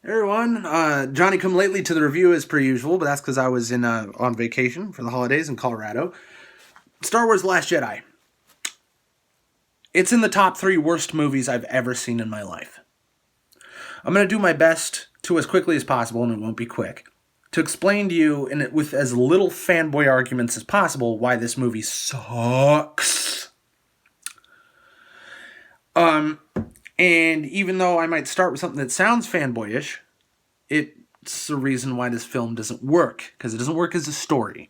Hey everyone, Johnny come lately to the review as per usual, but that's because I was on vacation for the holidays in Colorado. Star Wars Last Jedi. It's in the top 3 worst movies I've ever seen in my life. I'm going to do my best to, as quickly as possible, and it won't be quick, to explain to you, with as little fanboy arguments as possible, why this movie sucks. And even though I might start with something that sounds fanboyish, it's the reason why this film doesn't work. Because it doesn't work as a story.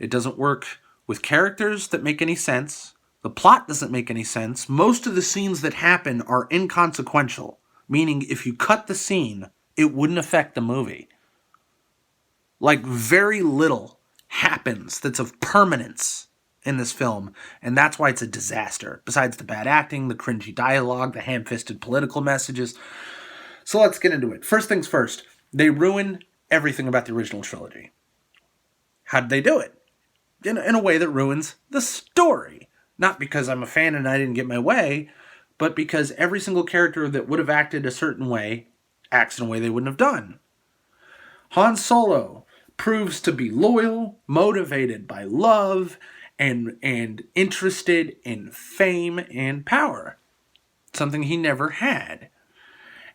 It doesn't work with characters that make any sense. The plot doesn't make any sense. Most of the scenes that happen are inconsequential. Meaning, if you cut the scene, it wouldn't affect the movie. Like, very little happens that's of permanence in this film, and that's why it's a disaster. Besides the bad acting, the cringy dialogue, the ham-fisted political messages. So let's get into it. First things first, they ruin everything about the original trilogy. How did they do it? In a way that ruins the story. Not because I'm a fan and I didn't get my way, but because every single character that would have acted a certain way acts in a way they wouldn't have done. Han Solo proves to be loyal, motivated by love, and interested in fame and power. Something he never had.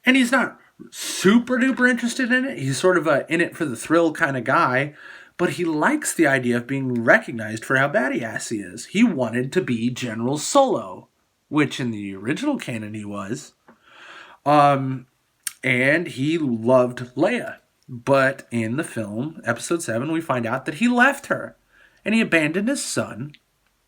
And he's not super duper interested in it. He's sort of a in it for the thrill kind of guy. But he likes the idea of being recognized for how badass he is. He wanted to be General Solo, which in the original canon he was. And he loved Leia. But in the film, episode 7, we find out that he left her. And he abandoned his son.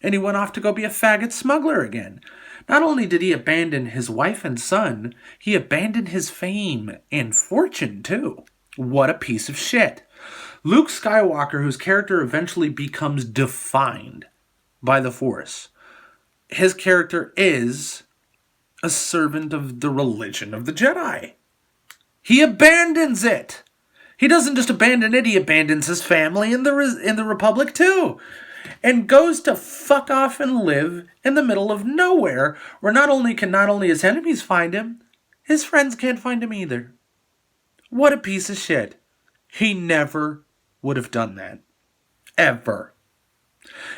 And he went off to go be a faggot smuggler again. Not only did he abandon his wife and son, he abandoned his fame and fortune too. What a piece of shit. Luke Skywalker, whose character eventually becomes defined by the Force, his character is a servant of the religion of the Jedi. He abandons it. He doesn't just abandon it, he abandons his family in the Republic too. And goes to fuck off and live in the middle of nowhere, where not only his enemies find him, his friends can't find him either. What a piece of shit. He never would have done that. Ever.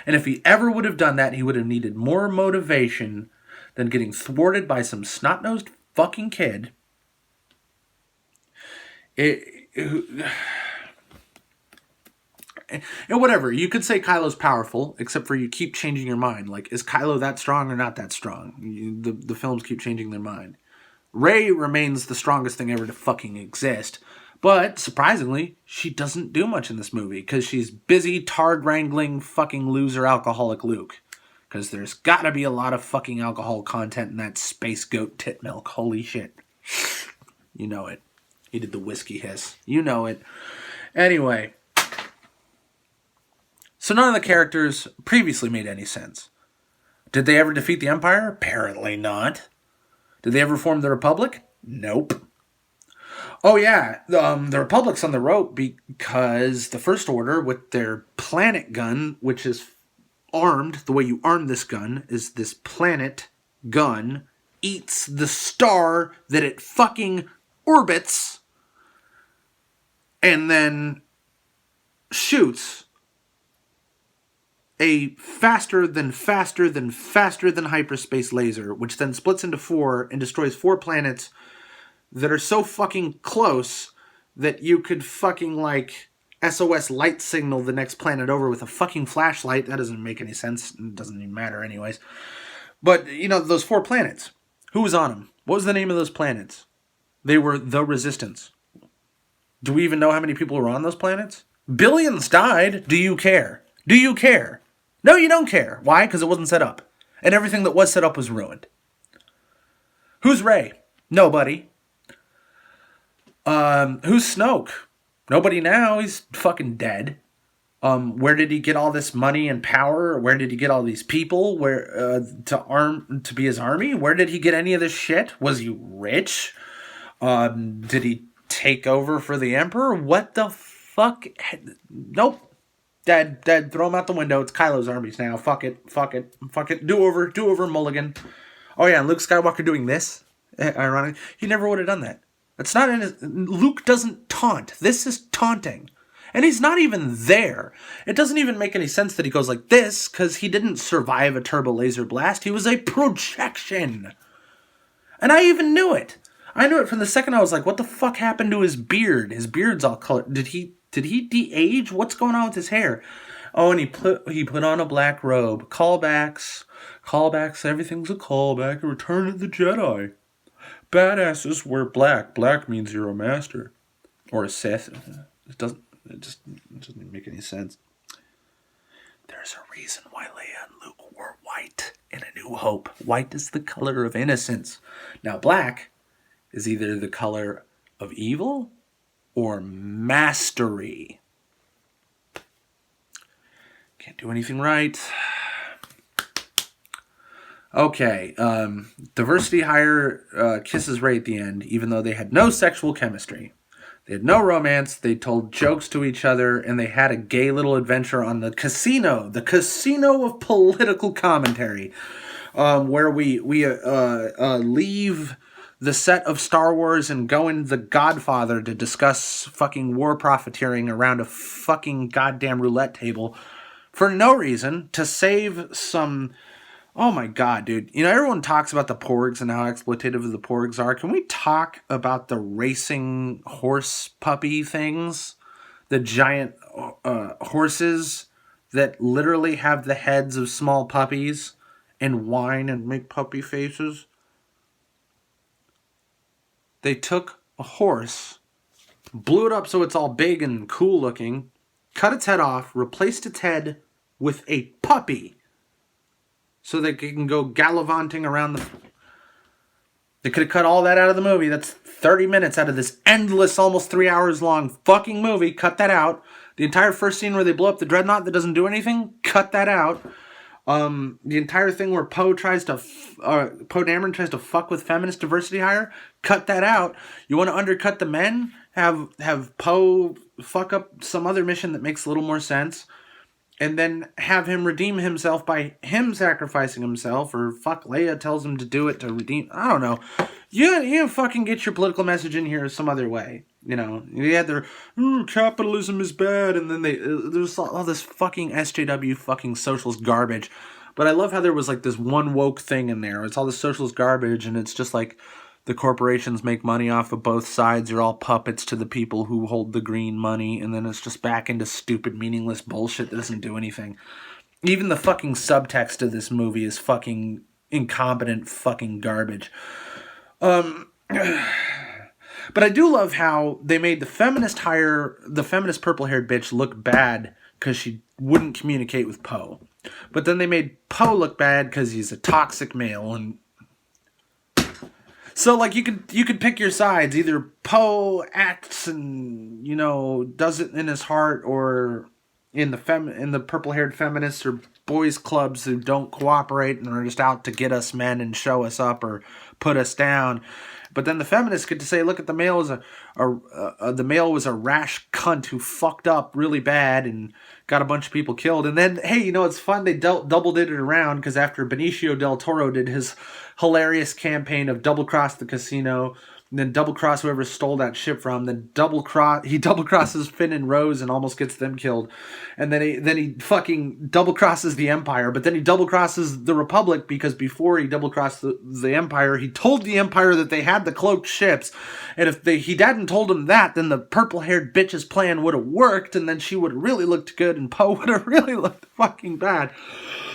And if he ever would have done that, he would have needed more motivation than getting thwarted by some snot-nosed fucking kid. And whatever, you could say Kylo's powerful, except for you keep changing your mind. Like, is Kylo that strong or not that strong? The films keep changing their mind. Rey remains the strongest thing ever to fucking exist. But, surprisingly, she doesn't do much in this movie, because she's busy tard-wrangling fucking loser alcoholic Luke. Because there's gotta be a lot of fucking alcohol content in that space goat tit milk. Holy shit. You know it. He did the whiskey hiss. You know it. Anyway. So none of the characters previously made any sense. Did they ever defeat the Empire? Apparently not. Did they ever form the Republic? Nope. Oh yeah, the Republic's on the rope because the First Order, with their planet gun, which is armed, the way you arm this gun is this planet gun, eats the star that it fucking orbits, and then shoots a faster than hyperspace laser, which then splits into 4 and destroys 4 planets that are so fucking close that you could fucking, like, SOS light signal the next planet over with a fucking flashlight. That doesn't make any sense. It doesn't even matter anyways. But, you know, those 4 planets. Who was on them? What was the name of those planets? They were the Resistance. Do we even know how many people were on those planets? Billions died. Do you care? Do you care? No, you don't care. Why? Because it wasn't set up. And everything that was set up was ruined. Who's Rey? Nobody. Who's Snoke? Nobody now. He's fucking dead. Where did he get all this money and power? Where did he get all these people? To be his army? Where did he get any of this shit? Was he rich? Did he take over for the Emperor? What the fuck? Nope. Dead, throw him out the window. It's Kylo's armies now. Fuck it. Do over, mulligan. Oh yeah, and Luke Skywalker doing this? Ironic. He never would have done that. It's not Luke doesn't taunt. This is taunting. And he's not even there. It doesn't even make any sense that he goes like this, because he didn't survive a turbo laser blast. He was a projection. And I even knew it. I knew it from the second I was like, what the fuck happened to his beard? His beard's all colored. Did he de-age? What's going on with his hair? Oh, and he put on a black robe. Callbacks. Everything's a callback. A Return of the Jedi. Badasses wear black. Black means you're a master. Or a Sith. It doesn't make any sense. There's a reason why Leia and Luke wore white in A New Hope. White is the color of innocence. Now, black is either the color of evil or mastery. Can't do anything right. Okay, diversity hire kisses Rey at the end, even though they had no sexual chemistry. They had no romance, they told jokes to each other, and they had a gay little adventure on the casino of political commentary, where we leave the set of Star Wars and go into The Godfather to discuss fucking war profiteering around a fucking goddamn roulette table for no reason, to save some... Oh my god, dude. You know, everyone talks about the porgs and how exploitative the porgs are. Can we talk about the racing horse puppy things? The giant horses that literally have the heads of small puppies and whine and make puppy faces? They took a horse, blew it up so it's all big and cool looking, cut its head off, replaced its head with a puppy, so they can go gallivanting around the... They could have cut all that out of the movie. That's 30 minutes out of this endless, almost 3 hours long fucking movie. Cut that out. The entire first scene where they blow up the dreadnought that doesn't do anything, cut that out. The entire thing where Poe Dameron tries to fuck with feminist diversity hire, cut that out. You want to undercut the men? Have Poe fuck up some other mission that makes a little more sense. And then have him redeem himself by him sacrificing himself, or fuck, Leia tells him to do it to redeem... I don't know. You fucking get your political message in here some other way. You know, you had their, capitalism is bad, and then there's all this fucking SJW fucking socialist garbage. But I love how there was like this one woke thing in there. It's all this socialist garbage, and it's just like... The corporations make money off of both sides. You're all puppets to the people who hold the green money. And then it's just back into stupid, meaningless bullshit that doesn't do anything. Even the fucking subtext of this movie is fucking incompetent fucking garbage. But I do love how they made the feminist purple-haired bitch look bad because she wouldn't communicate with Poe. But then they made Poe look bad because he's a toxic male, and so, like, you could pick your sides. Either Poe acts and, you know, does it in his heart, or in the purple-haired feminists or boys' clubs who don't cooperate and are just out to get us men and show us up or put us down. But then the feminists get to say, look, the male was a rash cunt who fucked up really bad and got a bunch of people killed. And then, hey, you know, it's fun. They doubled it around, because after Benicio del Toro did his hilarious campaign of double cross the casino, and then double cross whoever stole that ship from, then he double crosses Finn and Rose and almost gets them killed, and then he fucking double crosses the Empire, but then he double crosses the Republic, because before he double crossed the Empire, he told the Empire that they had the cloaked ships, and if he hadn't told them that, then the purple haired bitch's plan would have worked, and then she would have really looked good, and Poe would have really looked fucking bad.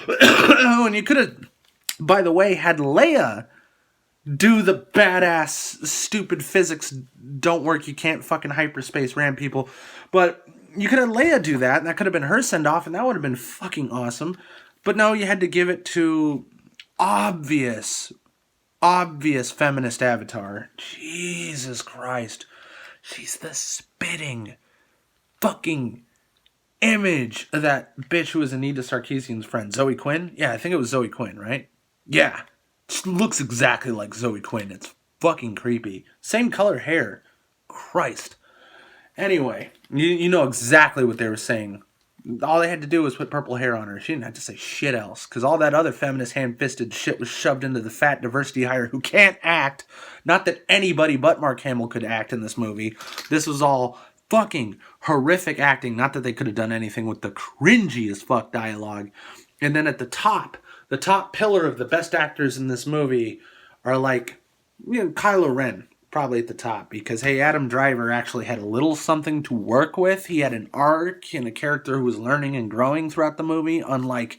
And you could have, by the way, had Leia do the badass, stupid physics don't work, you can't fucking hyperspace ram people. But you could have Leia do that, and that could have been her send-off, and that would have been fucking awesome. But no, you had to give it to obvious feminist avatar. Jesus Christ. She's the spitting fucking image of that bitch who was Anita Sarkeesian's friend. Zoe Quinn? Yeah, I think it was Zoe Quinn, right? Yeah. She looks exactly like Zoe Quinn. It's fucking creepy. Same color hair. Christ. Anyway, you know exactly what they were saying. All they had to do was put purple hair on her. She didn't have to say shit else. Because all that other feminist ham-fisted shit was shoved into the fat diversity hire who can't act. Not that anybody but Mark Hamill could act in this movie. This was all fucking horrific acting. Not that they could have done anything with the cringy as fuck dialogue. And then at the top pillar of the best actors in this movie are like, Kylo Ren. Probably at the top, because, hey, Adam Driver actually had a little something to work with. He had an arc and a character who was learning and growing throughout the movie, unlike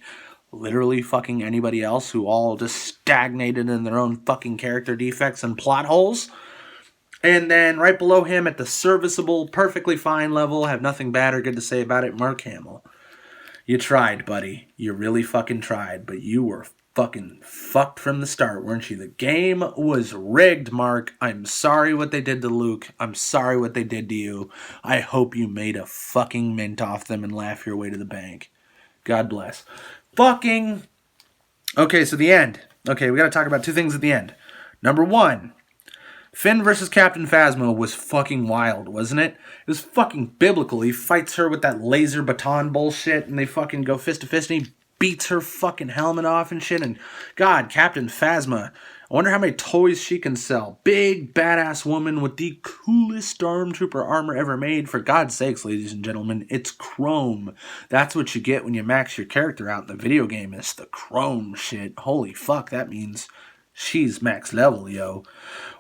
literally fucking anybody else who all just stagnated in their own fucking character defects and plot holes. And then right below him at the serviceable, perfectly fine level, have nothing bad or good to say about it, Mark Hamill. You tried, buddy. You really fucking tried, but you were fucking fucked from the start, weren't you? The game was rigged, Mark. I'm sorry what they did to Luke. I'm sorry what they did to you. I hope you made a fucking mint off them and laugh your way to the bank. God bless. Fucking... Okay, so the end. Okay, we gotta talk about two things at the end. Number one, Finn versus Captain Phasma was fucking wild, wasn't it? It was fucking biblical. He fights her with that laser baton bullshit, and they fucking go fist to fist, and he beats her fucking helmet off and shit. And God, Captain Phasma, I wonder how many toys she can sell. Big, badass woman with the coolest stormtrooper armor ever made. For God's sakes, ladies and gentlemen, it's chrome. That's what you get when you max your character out in the video game. It's the chrome shit. Holy fuck, that means she's max level, yo.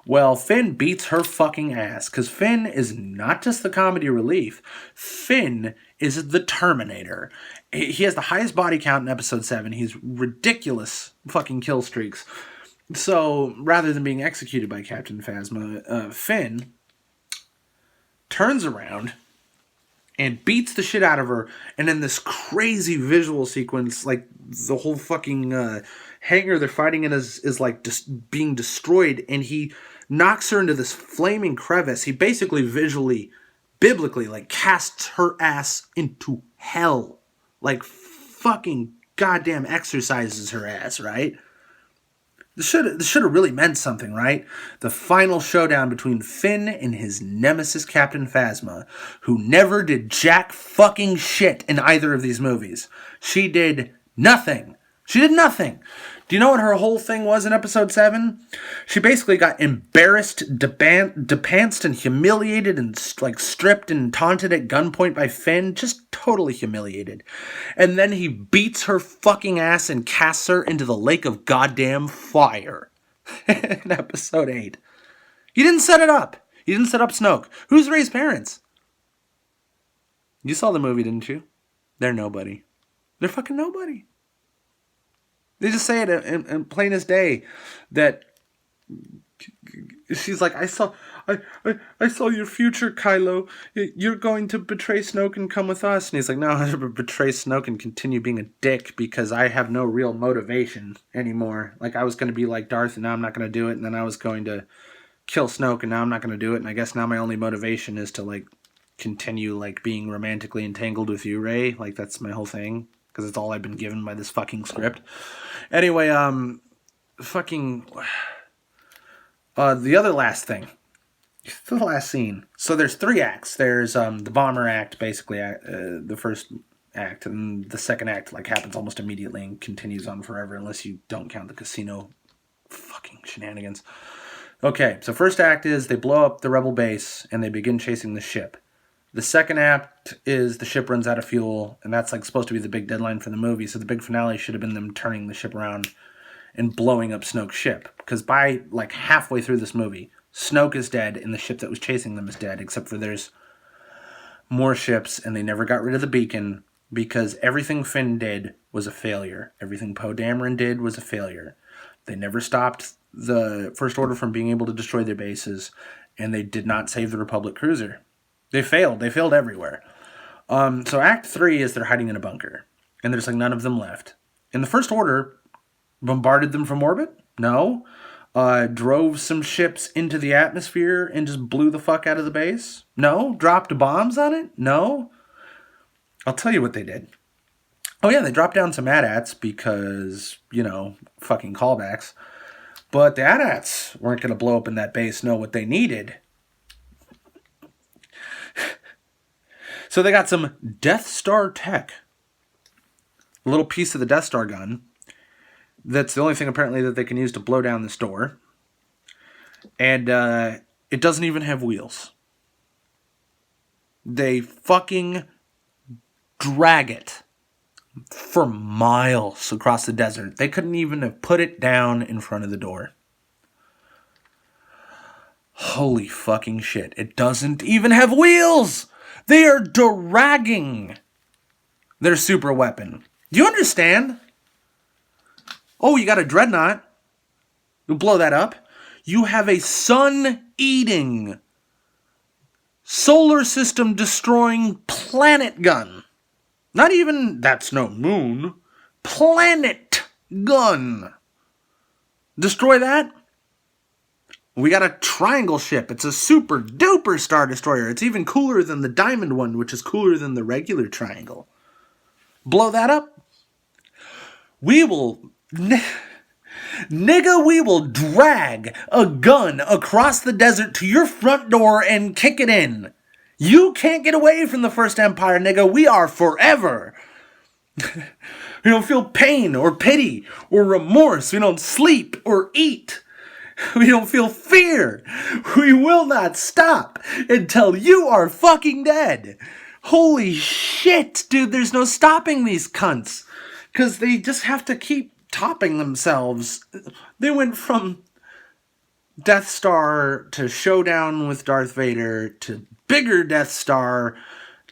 Well, Finn beats her fucking ass, because Finn is not just the comedy relief. Finn is the Terminator. He has the highest body count in episode 7. He's ridiculous fucking kill streaks. So, rather than being executed by Captain Phasma, Finn turns around and beats the shit out of her, and in this crazy visual sequence, like, the whole fucking hangar they're fighting in is like just being destroyed, and he knocks her into this flaming crevice. He basically biblically, like, casts her ass into hell. Like, fucking goddamn exercises her ass, right? This should have really meant something, right? The final showdown between Finn and his nemesis, Captain Phasma, who never did jack fucking shit in either of these movies. She did nothing. She did nothing. Do you know what her whole thing was in episode 7? She basically got embarrassed, depantsed, and humiliated, and like stripped and taunted at gunpoint by Finn. Just totally humiliated. And then he beats her fucking ass and casts her into the lake of goddamn fire in episode 8. He didn't set it up. He didn't set up Snoke. Who's Rey's parents? You saw the movie, didn't you? They're nobody. They're fucking nobody. They just say it in plain as day that she's like, I saw your future, Kylo. You're going to betray Snoke and come with us. And he's like, no, I'm going to betray Snoke and continue being a dick because I have no real motivation anymore. Like, I was going to be like Darth and now I'm not going to do it. And then I was going to kill Snoke and now I'm not going to do it. And I guess now my only motivation is to, like, continue, like, being romantically entangled with you, Rey. Like, that's my whole thing. Because it's all I've been given by this fucking script. Anyway, the other last thing. The last scene. So there's 3 acts. There's the bomber act, basically, the first act. And the second act, like, happens almost immediately and continues on forever unless you don't count the casino fucking shenanigans. Okay, so first act is they blow up the rebel base and they begin chasing the ship. The second act is the ship runs out of fuel, and that's like supposed to be the big deadline for the movie, so the big finale should have been them turning the ship around and blowing up Snoke's ship. Because by like halfway through this movie, Snoke is dead, and the ship that was chasing them is dead, except for there's more ships, and they never got rid of the beacon, because everything Finn did was a failure. Everything Poe Dameron did was a failure. They never stopped the First Order from being able to destroy their bases, and they did not save the Republic cruiser. They failed. They failed everywhere. So Act 3 is they're hiding in a bunker. And there's like none of them left. And the First Order bombarded them from orbit? No. Drove some ships into the atmosphere and just blew the fuck out of the base? No. Dropped bombs on it? No. I'll tell you what they did. Oh yeah, they dropped down some AT-ATs because, fucking callbacks. But the AT-ATs weren't going to blow up in that base. No, what they needed... So they got some Death Star tech. A little piece of the Death Star gun. That's the only thing apparently that they can use to blow down this door. And it doesn't even have wheels. They fucking drag it for miles across the desert. They couldn't even have put it down in front of the door. Holy fucking shit. It doesn't even have wheels! They are dragging their super weapon. Do you understand? Oh, you got a dreadnought. You blow that up. You have a sun-eating, solar system destroying planet gun. Not even, that's no moon. Planet gun. Destroy that? We got a triangle ship. It's a super duper Star Destroyer. It's even cooler than the diamond one, which is cooler than the regular triangle. Blow that up. We will... Nigga, we will drag a gun across the desert to your front door and kick it in. You can't get away from the First Empire, nigga. We are forever. We don't feel pain or pity or remorse. We don't sleep or eat. We don't feel fear. We will not stop until you are fucking dead. Holy shit, dude. There's no stopping these cunts. Because they just have to keep topping themselves. They went from Death Star to Showdown with Darth Vader to bigger Death Star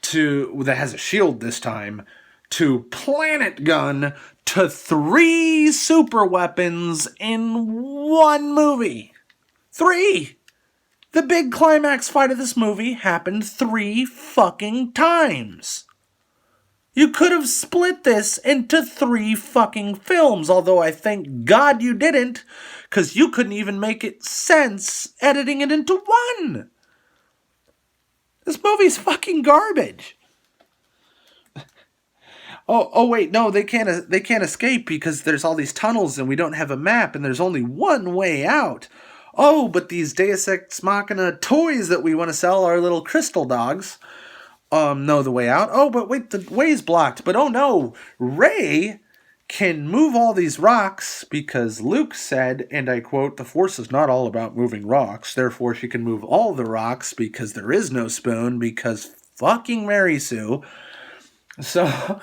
to that has a shield this time to Planet Gun to 3 super weapons in one movie. 3! The big climax fight of this movie happened 3 fucking times. You could have split this into 3 fucking films, although I thank God you didn't, because you couldn't even make it sense editing it into 1. This movie's fucking garbage. Oh wait, no, they can't escape because there's all these tunnels and we don't have a map and there's only one way out. Oh, but these Deus Ex Machina toys that we want to sell are little crystal dogs. Know the way out. Oh, but wait, the way's blocked. But oh no, Rey can move all these rocks because Luke said, and I quote, "The Force is not all about moving rocks. Therefore, she can move all the rocks because there is no spoon because fucking Mary Sue." So,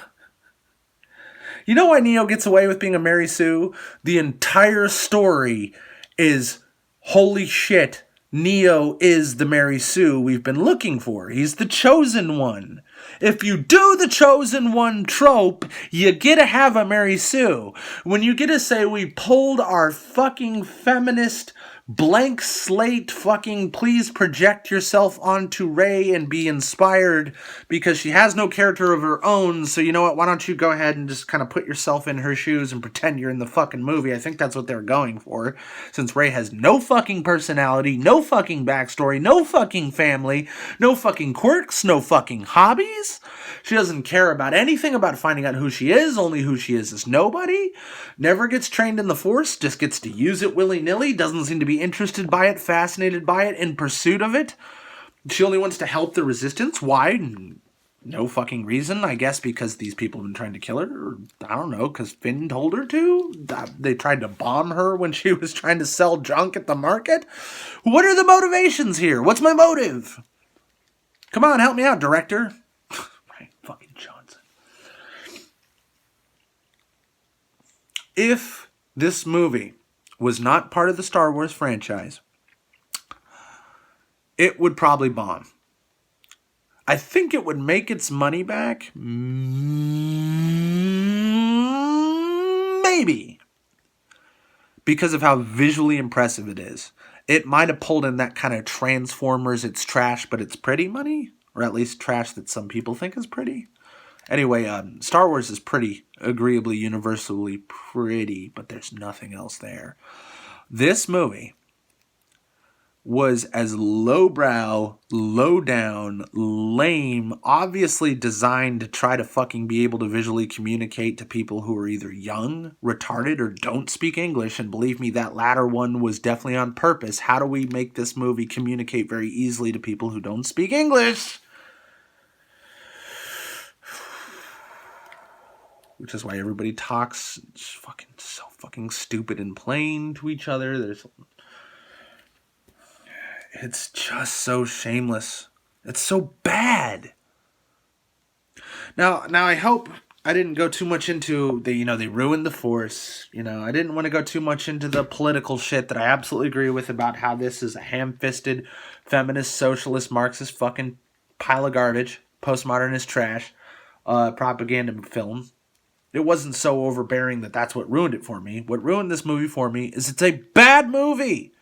you know why Neo gets away with being a Mary Sue? The entire story is, holy shit, Neo is the Mary Sue we've been looking for. He's the chosen one. If you do the chosen one trope, you get to have a Mary Sue. When you get to say we pulled our fucking feminist blank slate fucking please project yourself onto Rey and be inspired because she has no character of her own, so you know what, why don't you go ahead and just kind of put yourself in her shoes and pretend you're in the fucking movie. I think that's what they're going for, since Rey has no fucking personality, no fucking backstory, no fucking family, no fucking quirks, no fucking hobbies. She doesn't care about anything about finding out who she is, only who she is nobody. Never gets trained in the Force, just gets to use it willy-nilly, doesn't seem to be interested by it, fascinated by it, in pursuit of it. She only wants to help the Resistance. Why? No fucking reason. I guess because these people have been trying to kill her. Or, I don't know, because Finn told her to. They tried to bomb her when she was trying to sell junk at the market. What are the motivations here? What's my motive? Come on, help me out, director. Right, fucking Johnson. If this movie was not part of the Star Wars franchise, it would probably bomb. I think it would make its money back. Maybe. Because of how visually impressive it is. It might have pulled in that kind of Transformers, it's trash, but it's pretty money. Or at least trash that some people think is pretty. Anyway, Star Wars is pretty agreeably, universally pretty, but there's nothing else there. This movie was as lowbrow, low down, lame, obviously designed to try to fucking be able to visually communicate to people who are either young, retarded, or don't speak English. And believe me, that latter one was definitely on purpose. How do we make this movie communicate very easily to people who don't speak English? which is why everybody talks fucking so fucking stupid and plain to each other. It's just so shameless. It's so bad. Now I hope I didn't go too much into they ruined the Force. I didn't want to go too much into the political shit that I absolutely agree with about how this is a ham-fisted, feminist, socialist, Marxist fucking pile of garbage, postmodernist trash, propaganda film. It wasn't so overbearing that's what ruined it for me. What ruined this movie for me is it's a bad movie.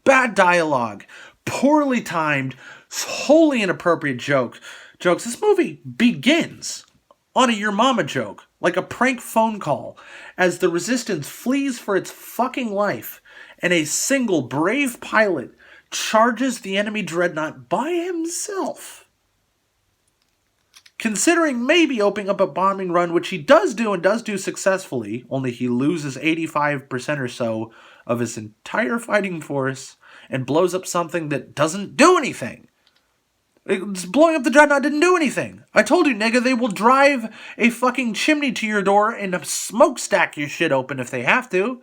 Bad dialogue, poorly timed, wholly inappropriate jokes. This movie begins on a your mama joke, like a prank phone call, as the Resistance flees for its fucking life, and a single brave pilot charges the enemy dreadnought by himself. Considering maybe opening up a bombing run, which he does do and does do successfully, only he loses 85% or so of his entire fighting force and blows up something that doesn't do anything. Blowing up the dreadnought didn't do anything. I told you, nigga, they will drive a fucking chimney to your door and smokestack your shit open if they have to.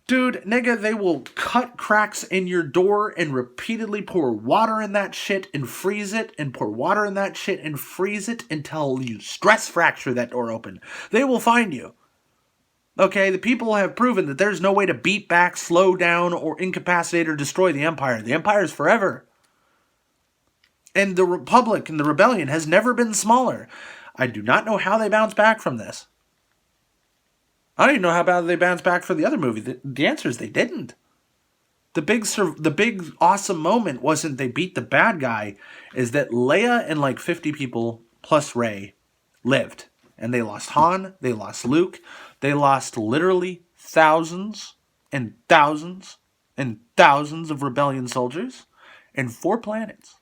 Dude, nigga, they will cut cracks in your door and repeatedly pour water in that shit and freeze it and pour water in that shit and freeze it until you stress fracture that door open. They will find you. Okay, the people have proven that there's no way to beat back, slow down, or incapacitate or destroy the Empire. The Empire is forever. And the Republic and the Rebellion has never been smaller. I do not know how they bounce back from this. I don't even know how bad they bounced back for the other movie. The answer is they didn't. The big awesome moment wasn't they beat the bad guy, is that Leia and like 50 people plus Rey lived. And they lost Han, they lost Luke, they lost literally thousands and thousands and thousands of rebellion soldiers and 4 planets.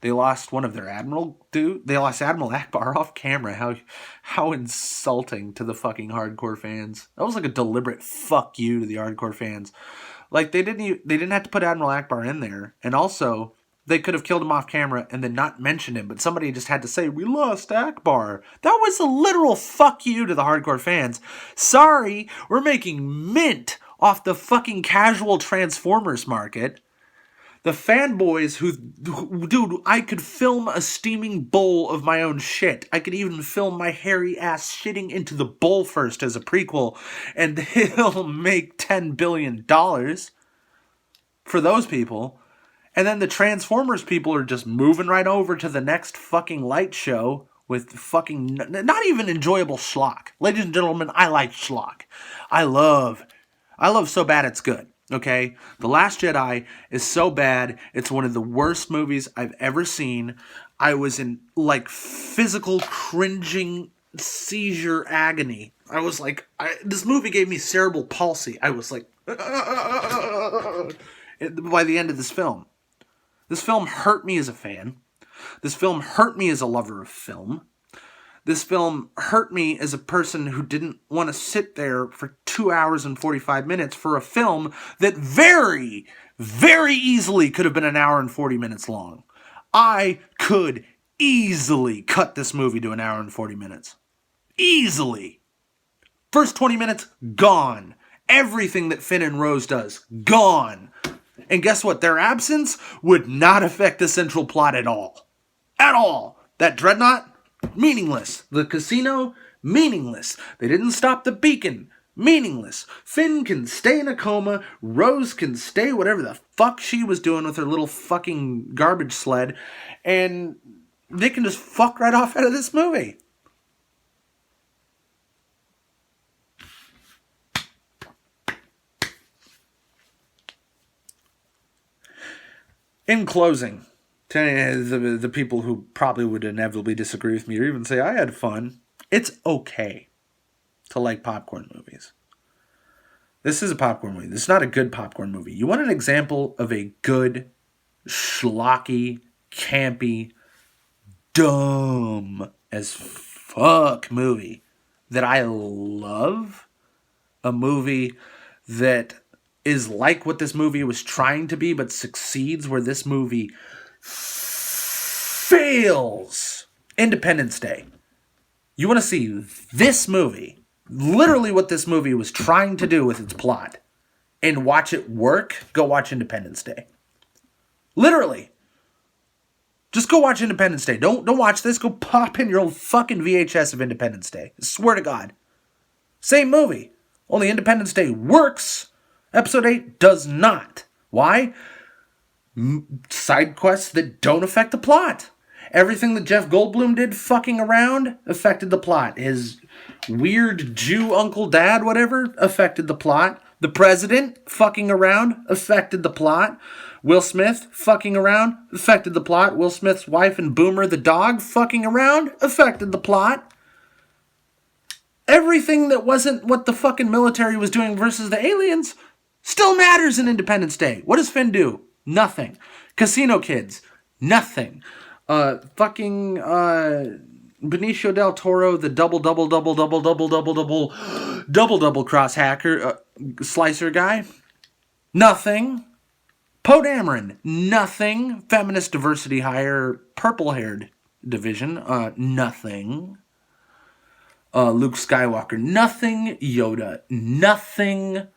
They lost one of their admiral dude. They lost Admiral Akbar off camera. How insulting to the fucking hardcore fans. That was like a deliberate fuck you to the hardcore fans. Like they didn't have to put Admiral Akbar in there, and also they could have killed him off camera and then not mentioned him, but somebody just had to say, we lost Akbar. That was a literal fuck you to the hardcore fans. Sorry, we're making mint off the fucking casual Transformers market. The fanboys dude, I could film a steaming bowl of my own shit. I could even film my hairy ass shitting into the bowl first as a prequel, and it'll make $10 billion for those people. And then the Transformers people are just moving right over to the next fucking light show with fucking not even enjoyable schlock. Ladies and gentlemen, I like schlock. I love so bad it's good. Okay? The Last Jedi is so bad, it's one of the worst movies I've ever seen. I was in, like, physical cringing seizure agony. I was like, this movie gave me cerebral palsy. I was like, by the end of this film. This film hurt me as a fan. This film hurt me as a lover of film. This film hurt me as a person who didn't want to sit there for 2 hours and 45 minutes for a film that very, very easily could have been an hour and 40 minutes long. I could easily cut this movie to an hour and 40 minutes. Easily. First 20 minutes, gone. Everything that Finn and Rose does, gone. And guess what? Their absence would not affect the central plot at all. At all. That dreadnought, meaningless. The casino, meaningless. They didn't stop the beacon, meaningless. Finn can stay in a coma. Rose can stay whatever the fuck she was doing with her little fucking garbage sled. And they can just fuck right off out of this movie. In closing, to the people who probably would inevitably disagree with me or even say I had fun, it's okay to like popcorn movies. This is a popcorn movie. This is not a good popcorn movie. You want an example of a good, schlocky, campy, dumb as fuck movie that I love? A movie that is like what this movie was trying to be but succeeds, where this movie fails Independence Day. You want to see this movie, literally what this movie was trying to do with its plot, and watch it work? Go watch Independence Day. Literally. Just go watch Independence Day. Don't watch this. Go pop in your old fucking VHS of Independence Day. I swear to God. Same movie. Only Independence Day works. Episode 8 does not. Why? Side quests that don't affect the plot. Everything that Jeff Goldblum did fucking around affected the plot. His weird Jew uncle, dad, whatever, affected the plot. The president fucking around affected the plot. Will Smith fucking around affected the plot. Will Smith's wife and Boomer the dog fucking around affected the plot. Everything that wasn't what the fucking military was doing versus the aliens still matters in Independence Day. What does Finn do? Nothing. Casino Kids. Nothing. Benicio del Toro, the double cross hacker, slicer guy. Nothing. Poe Dameron. Nothing. Feminist diversity hire, purple-haired division. Nothing. Luke Skywalker. Nothing. Yoda. Nothing.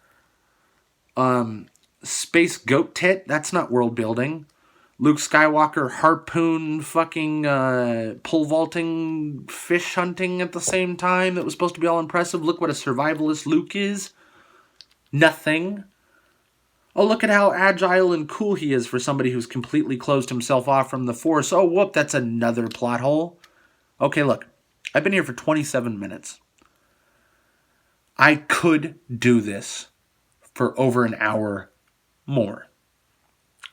Space goat tit. That's not world building. Luke Skywalker harpoon fucking pole vaulting fish hunting at the same time. That was supposed to be all impressive. Look what a survivalist Luke is. Nothing. Oh, look at how agile and cool he is for somebody who's completely closed himself off from the Force. Oh, whoop, that's another plot hole. Okay, look. I've been here for 27 minutes. I could do this for over an hour more.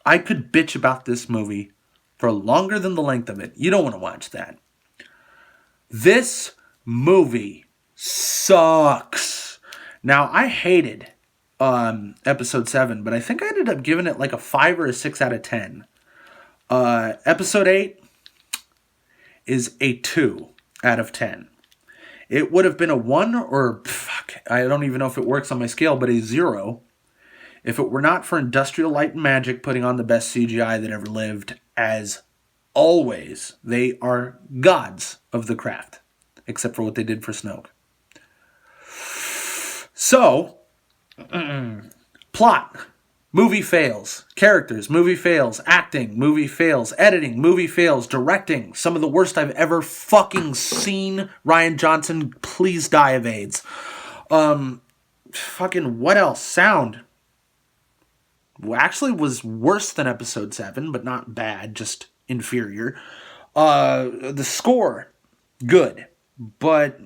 I could bitch about this movie for longer than the length of it. You don't want to watch that. This movie sucks. Now, I hated episode 7, but I think I ended up giving it like a 5 or a 6 out of 10. Episode 8 is a 2 out of 10. It would have been a 1 or, I don't even know if it works on my scale, but a 0 if it were not for Industrial Light and Magic putting on the best CGI that ever lived. As always, they are gods of the craft, except for what they did for Snoke. So, plot, movie fails. Characters, movie fails. Acting, movie fails. Editing, movie fails. Directing, some of the worst I've ever fucking seen. Rian Johnson, please die of AIDS. Fucking what else? Sound. Actually was worse than episode 7, but not bad, just inferior. The score, good, but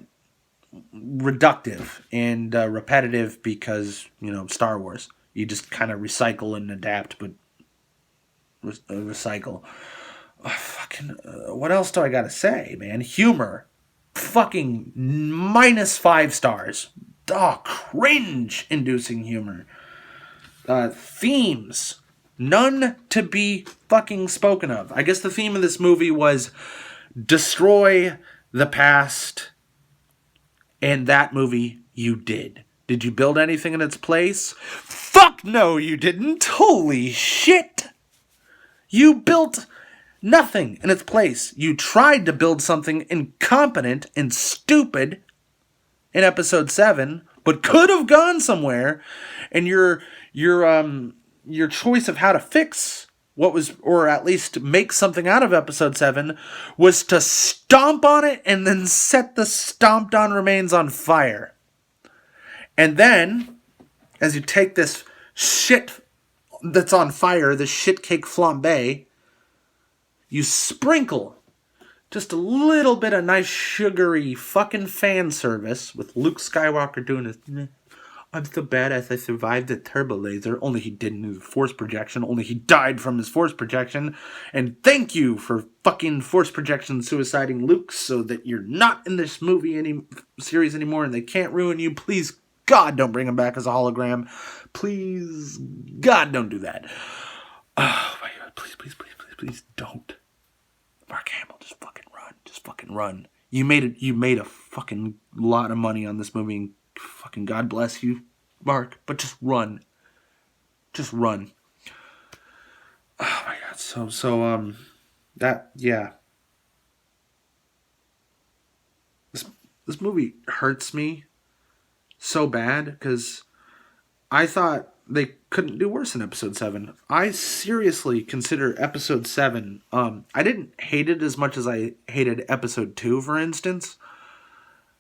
reductive and repetitive because, Star Wars. You just kind of recycle and adapt, but recycle. What else do I gotta say, man? Humor. Fucking -5 stars. Cringe-inducing humor. Themes. None to be fucking spoken of. I guess the theme of this movie was destroy the past, and that movie you did. Did you build anything in its place? Fuck no, you didn't. Holy shit. You built nothing in its place. You tried to build something incompetent and stupid in episode 7, but could have gone somewhere, and your choice of how to fix what was, or at least make something out of episode 7, was to stomp on it and then set the stomped on remains on fire. And then, as you take this shit that's on fire, this shit cake flambe, you sprinkle just a little bit of nice sugary fucking fan service with Luke Skywalker doing his, I'm so badass I survived the turbo laser. Only he didn't use force projection. Only he died from his force projection. And thank you for fucking force projection suiciding Luke so that you're not in this movie series anymore and they can't ruin you. Please, God, don't bring him back as a hologram. Please, God, don't do that. Oh my God, please don't. Mark Hamill, just fucking run. You made a fucking lot of money on this movie, and fucking God bless you, Mark, but just run. Just run. Oh my God, yeah. This movie hurts me so bad because I thought they couldn't do worse in episode 7. I seriously consider episode 7, I didn't hate it as much as I hated episode 2, for instance,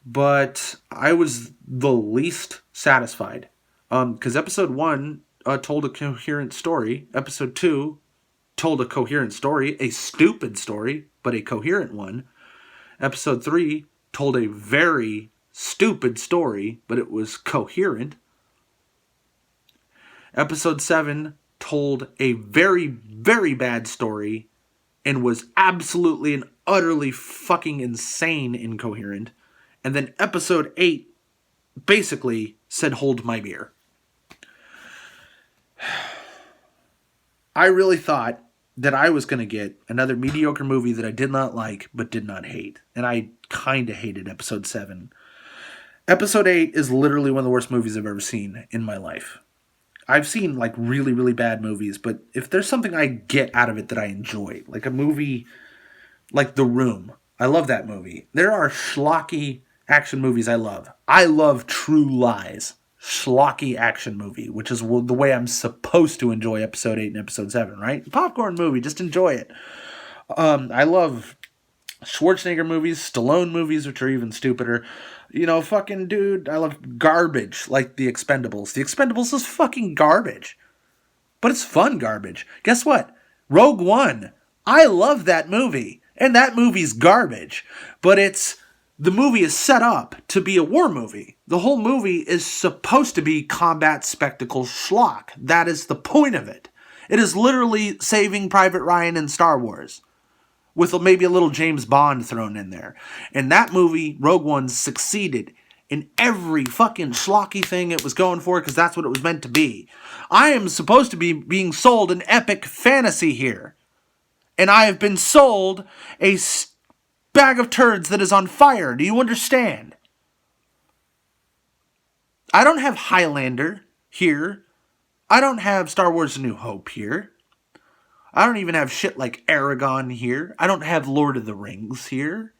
but I was the least satisfied. Because episode 1 told a coherent story, episode 2 told a coherent story, a stupid story, but a coherent one. Episode 3 told a very stupid story, but it was coherent. Episode 7 told a very, very bad story and was absolutely and utterly fucking insane incoherent. And then episode 8 basically said, hold my beer. I really thought that I was going to get another mediocre movie that I did not like but did not hate. And I kind of hated episode 7. Episode 8 is literally one of the worst movies I've ever seen in my life. I've seen like really, really bad movies, but if there's something I get out of it that I enjoy, like a movie like The Room, I love that movie. There are schlocky action movies I love. I love True Lies, schlocky action movie, which is the way I'm supposed to enjoy episode 8 and episode 7, right? Popcorn movie, just enjoy it. I love Schwarzenegger movies, Stallone movies, which are even stupider. You know, fucking dude, I love garbage like The Expendables. The Expendables is fucking garbage. But it's fun garbage. Guess what? Rogue One. I love that movie. And that movie's garbage. But the movie is set up to be a war movie. The whole movie is supposed to be combat spectacle schlock. That is the point of it. It is literally Saving Private Ryan in Star Wars, with maybe a little James Bond thrown in there. And that movie, Rogue One, succeeded in every fucking schlocky thing it was going for, because that's what it was meant to be. I am supposed to be being sold an epic fantasy here. And I have been sold a bag of turds that is on fire. Do you understand? I don't have Highlander here. I don't have Star Wars A New Hope here. I don't even have shit like Aragon here. I don't have Lord of the Rings here.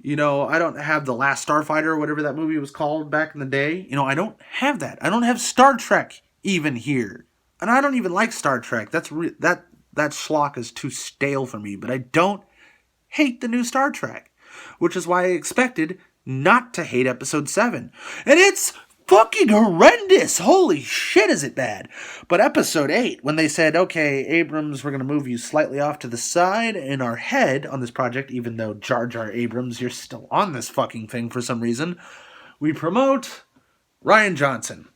You know, I don't have The Last Starfighter or whatever that movie was called back in the day. You know, I don't have that. I don't have Star Trek even here. And I don't even like Star Trek. That schlock is too stale for me. But I don't hate the new Star Trek, which is why I expected not to hate episode 7. And it's fucking horrendous. Holy shit, is it bad. But episode 8, when they said, okay, Abrams, we're going to move you slightly off to the side in our head on this project, even though Jar Jar Abrams, you're still on this fucking thing for some reason, we promote Rian Johnson,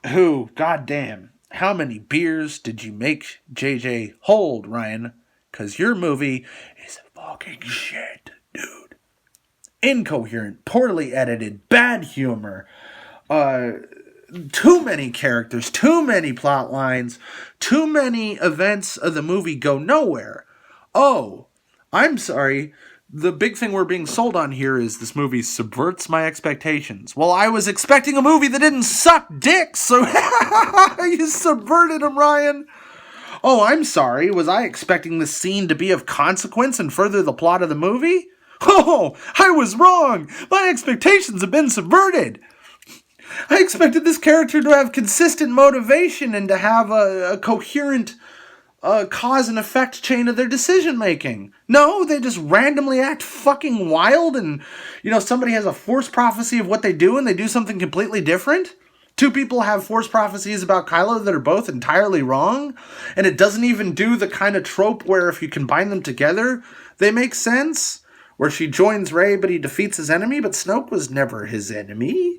who, goddamn, how many beers did you make JJ hold, Ryan? Because your movie is fucking shit, dude. Incoherent, poorly edited, bad humor, too many characters, too many plot lines, too many events of the movie go nowhere. Oh, I'm sorry. The big thing we're being sold on here is this movie subverts my expectations. Well, I was expecting a movie that didn't suck dicks, so you subverted them, Ryan. Oh, I'm sorry. Was I expecting this scene to be of consequence and further the plot of the movie? Oh, I was wrong. My expectations have been subverted. I expected this character to have consistent motivation and to have a coherent cause and effect chain of their decision making. No, they just randomly act fucking wild and, you know, somebody has a forced prophecy of what they do and they do something completely different. Two people have forced prophecies about Kylo that are both entirely wrong, and it doesn't even do the kind of trope where if you combine them together, they make sense. Where she joins Rey, but he defeats his enemy, but Snoke was never his enemy.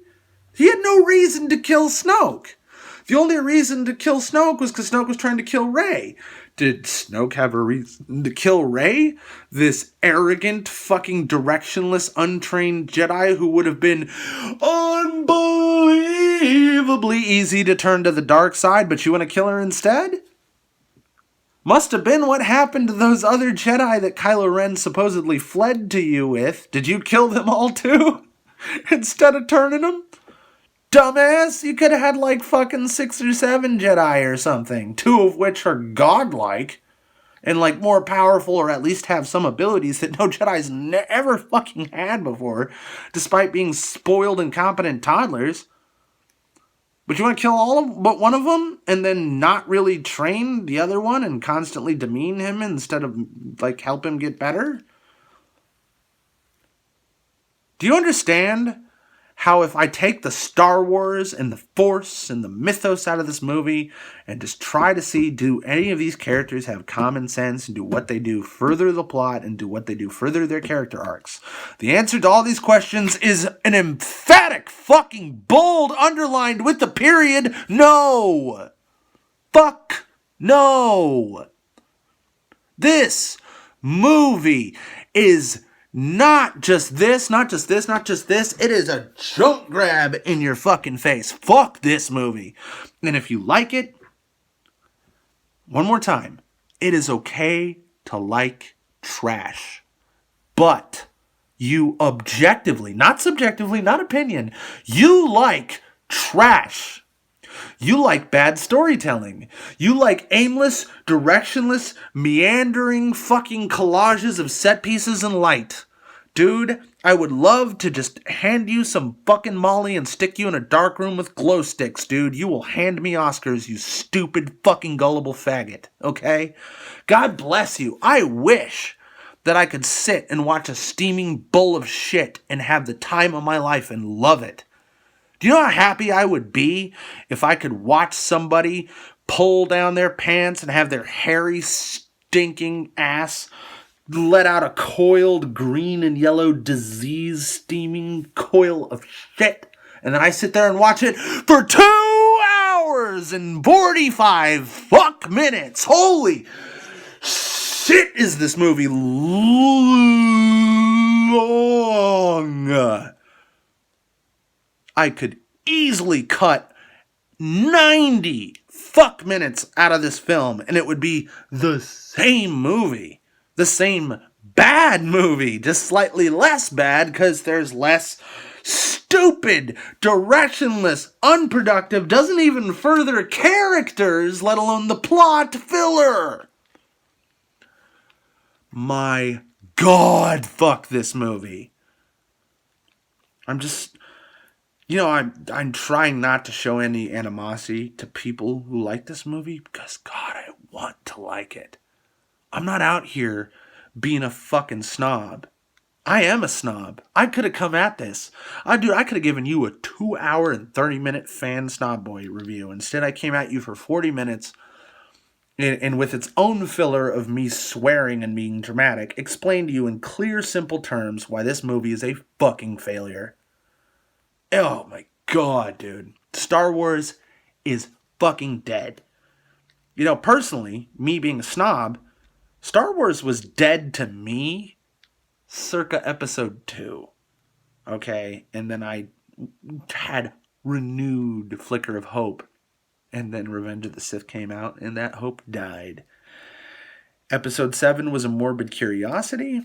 He had no reason to kill Snoke. The only reason to kill Snoke was because Snoke was trying to kill Rey. Did Snoke have a reason to kill Rey? This arrogant, fucking directionless, untrained Jedi who would have been unbelievably easy to turn to the dark side, but you want to kill her instead? Must have been what happened to those other Jedi that Kylo Ren supposedly fled to you with. Did you kill them all too? Instead of turning them? Dumbass, you could have had like fucking 6 or 7 Jedi or something. 2 of which are godlike. and like more powerful, or at least have some abilities that no Jedi's ever fucking had before, despite being spoiled, incompetent toddlers. But you want to kill all of but one of them and then not really train the other one and constantly demean him instead of like help him get better? Do you understand how if I take the Star Wars and the Force and the mythos out of this movie and just try to see, do any of these characters have common sense and do what they do further the plot and do what they do further their character arcs? The answer to all these questions is an emphatic fucking bold underlined with the period no. Fuck no. This movie is not just this. It is a junk grab in your fucking face. Fuck this movie. And if you like it, one more time, it is okay to like trash. But you objectively, not subjectively, not opinion, you like trash. You like bad storytelling. You like aimless, directionless, meandering fucking collages of set pieces and light. Dude, I would love to just hand you some fucking Molly and stick you in a dark room with glow sticks, dude. You will hand me Oscars, you stupid fucking gullible faggot, okay? God bless you. I wish that I could sit and watch a steaming bowl of shit and have the time of my life and love it. Do you know how happy I would be if I could watch somebody pull down their pants and have their hairy, stinking ass let out a coiled green and yellow disease steaming coil of shit, and then I sit there and watch it for 2 hours and 45 fuck minutes? Holy shit, is this movie long? I could easily cut 90 fuck minutes out of this film and it would be the same movie. The same bad movie, just slightly less bad because there's less stupid, directionless, unproductive, doesn't even further characters, let alone the plot filler. My God, fuck this movie. I'm trying not to show any animosity to people who like this movie because, God, I want to like it. I'm not out here being a fucking snob. I am a snob. I could have come at this. I could have given you a 2 hour and 30-minute fan snob boy review. Instead, I came at you for 40 minutes and with its own filler of me swearing and being dramatic, explained to you in clear, simple terms why this movie is a fucking failure. Oh my God, dude. Star Wars is fucking dead. You know, personally, me being a snob, Star Wars was dead to me circa episode 2. Okay? And then I had renewed flicker of hope. And then Revenge of the Sith came out and that hope died. Episode 7 was a morbid curiosity.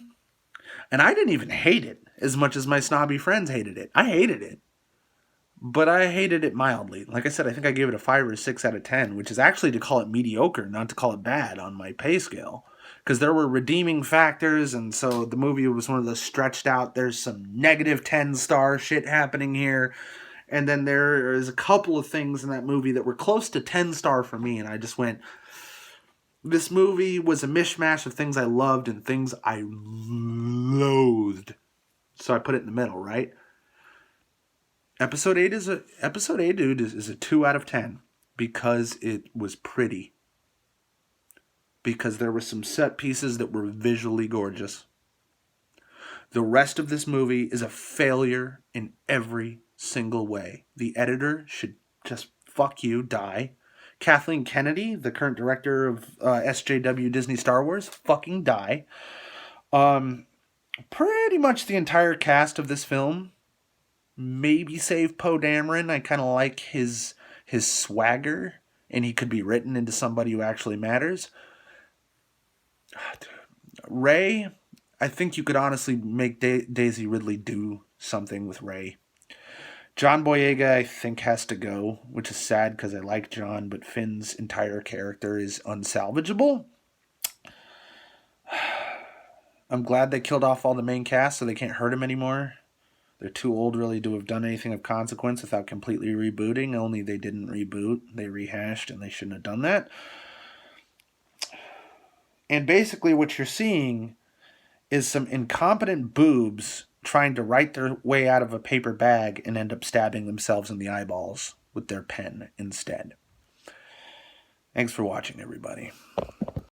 And I didn't even hate it as much as my snobby friends hated it. I hated it. But I hated it mildly. Like I said, I think I gave it a 5 or 6 out of 10, which is actually to call it mediocre, not to call it bad on my pay scale. Because there were redeeming factors, and so the movie was one of those stretched out, there's some negative 10-star shit happening here. And then there is a couple of things in that movie that were close to 10-star for me, and I just went, this movie was a mishmash of things I loved and things I loathed. So I put it in the middle, right? Episode 8, dude, is a 2 out of 10 because it was pretty. Because there were some set pieces that were visually gorgeous. The rest of this movie is a failure in every single way. The editor should just fuck you, die. Kathleen Kennedy, the current director of SJW Disney Star Wars, fucking die. Pretty much the entire cast of this film. Maybe save Poe Dameron. I kind of like his swagger, and he could be written into somebody who actually matters. Rey, I think you could honestly make Daisy Ridley do something with Rey. John Boyega, I think, has to go, which is sad because I like John, but Finn's entire character is unsalvageable. I'm glad they killed off all the main cast so they can't hurt him anymore. They're too old really to have done anything of consequence without completely rebooting. Only they didn't reboot. They rehashed, and they shouldn't have done that. And basically what you're seeing is some incompetent boobs trying to write their way out of a paper bag and end up stabbing themselves in the eyeballs with their pen instead. Thanks for watching, everybody.